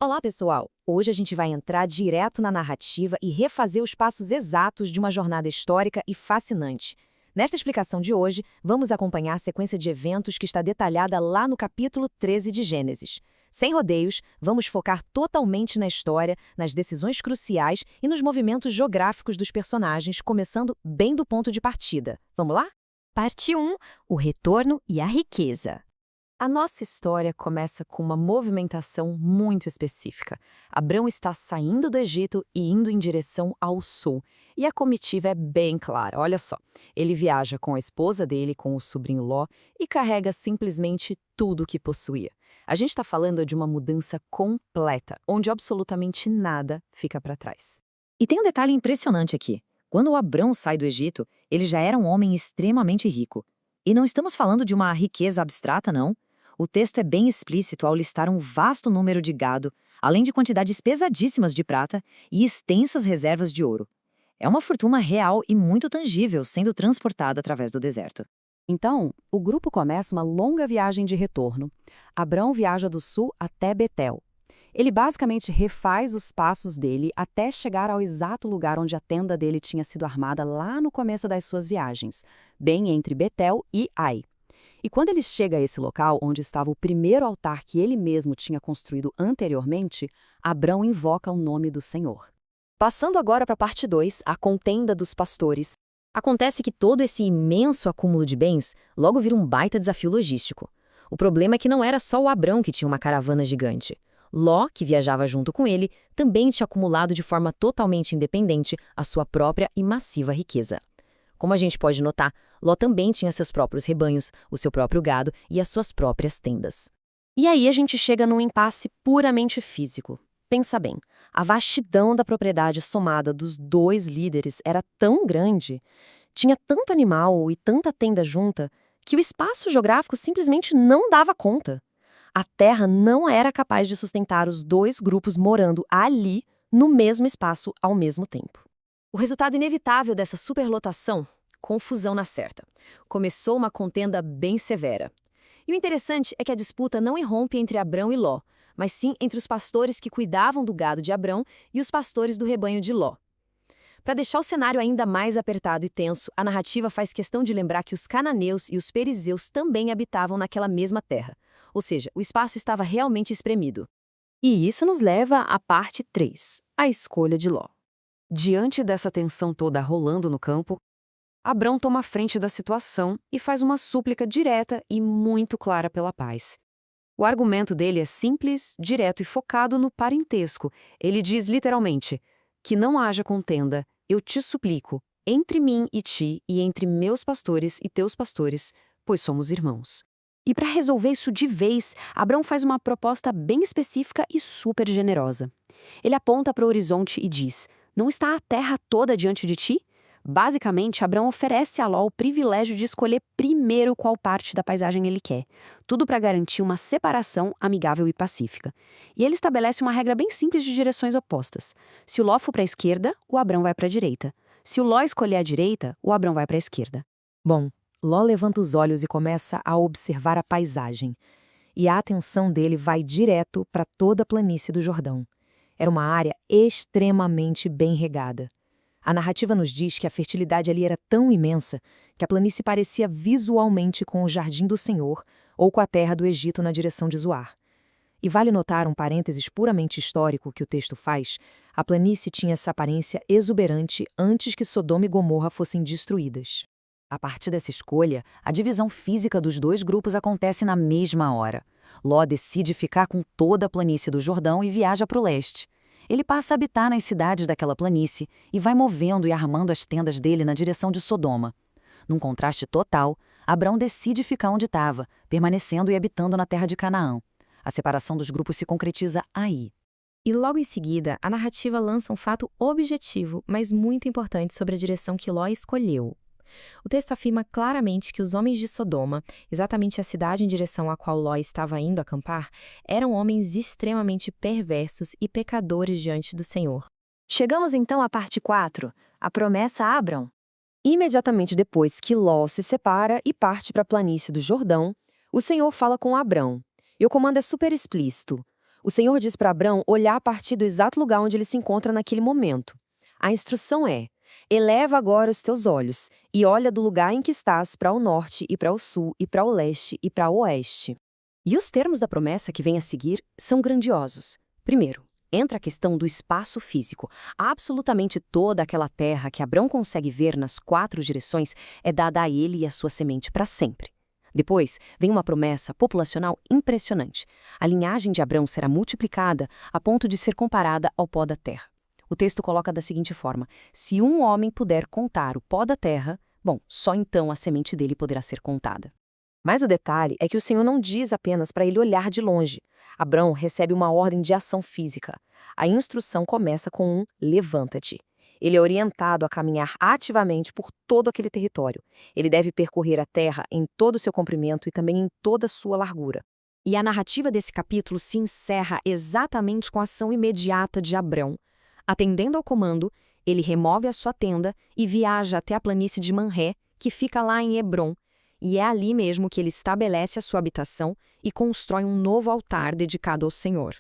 Olá, pessoal! Hoje a gente vai entrar direto na narrativa e refazer os passos exatos de uma jornada histórica e fascinante. Nesta explicação de hoje, vamos acompanhar a sequência de eventos que está detalhada lá no capítulo 13 de Gênesis. Sem rodeios, vamos focar totalmente na história, nas decisões cruciais e nos movimentos geográficos dos personagens, começando bem do ponto de partida. Vamos lá? Parte 1. O retorno e a riqueza. A nossa história começa com uma movimentação muito específica. Abrão está saindo do Egito e indo em direção ao sul. E a comitiva é bem clara, olha só. Ele viaja com a esposa dele, com o sobrinho Ló, e carrega simplesmente tudo o que possuía. A gente está falando de uma mudança completa, onde absolutamente nada fica para trás. E tem um detalhe impressionante aqui. Quando o Abrão sai do Egito, ele já era um homem extremamente rico. E não estamos falando de uma riqueza abstrata, não. O texto é bem explícito ao listar um vasto número de gado, além de quantidades pesadíssimas de prata e extensas reservas de ouro. É uma fortuna real e muito tangível sendo transportada através do deserto. Então, o grupo começa uma longa viagem de retorno. Abrão viaja do sul até Betel. Ele basicamente refaz os passos dele até chegar ao exato lugar onde a tenda dele tinha sido armada lá no começo das suas viagens, bem entre Betel e Ai. E quando ele chega a esse local, onde estava o primeiro altar que ele mesmo tinha construído anteriormente, Abrão invoca o nome do Senhor. Passando agora para a parte 2, a contenda dos pastores. Acontece que todo esse imenso acúmulo de bens logo vira um baita desafio logístico. O problema é que não era só o Abrão que tinha uma caravana gigante. Ló, que viajava junto com ele, também tinha acumulado de forma totalmente independente a sua própria e massiva riqueza. Como a gente pode notar, Ló também tinha seus próprios rebanhos, o seu próprio gado e as suas próprias tendas. E aí a gente chega num impasse puramente físico. Pensa bem, a vastidão da propriedade somada dos dois líderes era tão grande, tinha tanto animal e tanta tenda junta, que o espaço geográfico simplesmente não dava conta. A terra não era capaz de sustentar os dois grupos morando ali, no mesmo espaço, ao mesmo tempo. O resultado inevitável dessa superlotação? Confusão na certa. Começou uma contenda bem severa. E o interessante é que a disputa não irrompe entre Abrão e Ló, mas sim entre os pastores que cuidavam do gado de Abrão e os pastores do rebanho de Ló. Para deixar o cenário ainda mais apertado e tenso, a narrativa faz questão de lembrar que os cananeus e os perizeus também habitavam naquela mesma terra. Ou seja, o espaço estava realmente espremido. E isso nos leva à parte 3, a escolha de Ló. Diante dessa tensão toda rolando no campo, Abrão toma a frente da situação e faz uma súplica direta e muito clara pela paz. O argumento dele é simples, direto e focado no parentesco. Ele diz literalmente: que não haja contenda, eu te suplico, entre mim e ti e entre meus pastores e teus pastores, pois somos irmãos. E para resolver isso de vez, Abrão faz uma proposta bem específica e super generosa. Ele aponta para o horizonte e diz: não está a terra toda diante de ti? Basicamente, Abrão oferece a Ló o privilégio de escolher primeiro qual parte da paisagem ele quer. Tudo para garantir uma separação amigável e pacífica. E ele estabelece uma regra bem simples de direções opostas. Se o Ló for para a esquerda, o Abrão vai para a direita. Se o Ló escolher a direita, o Abrão vai para a esquerda. Bom, Ló levanta os olhos e começa a observar a paisagem. E a atenção dele vai direto para toda a planície do Jordão. Era uma área extremamente bem regada. A narrativa nos diz que a fertilidade ali era tão imensa que a planície parecia visualmente com o Jardim do Senhor ou com a terra do Egito na direção de Zoar. E vale notar um parênteses puramente histórico que o texto faz: a planície tinha essa aparência exuberante antes que Sodoma e Gomorra fossem destruídas. A partir dessa escolha, a divisão física dos dois grupos acontece na mesma hora. Ló decide ficar com toda a planície do Jordão e viaja para o leste. Ele passa a habitar nas cidades daquela planície e vai movendo e armando as tendas dele na direção de Sodoma. Num contraste total, Abrão decide ficar onde estava, permanecendo e habitando na terra de Canaã. A separação dos grupos se concretiza aí. E logo em seguida, a narrativa lança um fato objetivo, mas muito importante sobre a direção que Ló escolheu. O texto afirma claramente que os homens de Sodoma, exatamente a cidade em direção à qual Ló estava indo acampar, eram homens extremamente perversos e pecadores diante do Senhor. Chegamos então à parte 4, a promessa a Abrão. Imediatamente depois que Ló se separa e parte para a planície do Jordão, o Senhor fala com Abrão. E o comando é super explícito. O Senhor diz para Abrão olhar a partir do exato lugar onde ele se encontra naquele momento. A instrução é: eleva agora os teus olhos e olha do lugar em que estás para o norte e para o sul e para o leste e para o oeste. E os termos da promessa que vem a seguir são grandiosos. Primeiro, entra a questão do espaço físico. Absolutamente toda aquela terra que Abrão consegue ver nas 4 direções é dada a ele e à sua semente para sempre. Depois, vem uma promessa populacional impressionante. A linhagem de Abrão será multiplicada a ponto de ser comparada ao pó da terra. O texto coloca da seguinte forma: se um homem puder contar o pó da terra, bom, só então a semente dele poderá ser contada. Mas o detalhe é que o Senhor não diz apenas para ele olhar de longe. Abrão recebe uma ordem de ação física. A instrução começa com um levanta-te. Ele é orientado a caminhar ativamente por todo aquele território. Ele deve percorrer a terra em todo o seu comprimento e também em toda a sua largura. E a narrativa desse capítulo se encerra exatamente com a ação imediata de Abrão. Atendendo ao comando, ele remove a sua tenda e viaja até a planície de Manré, que fica lá em Hebrom, e é ali mesmo que ele estabelece a sua habitação e constrói um novo altar dedicado ao Senhor.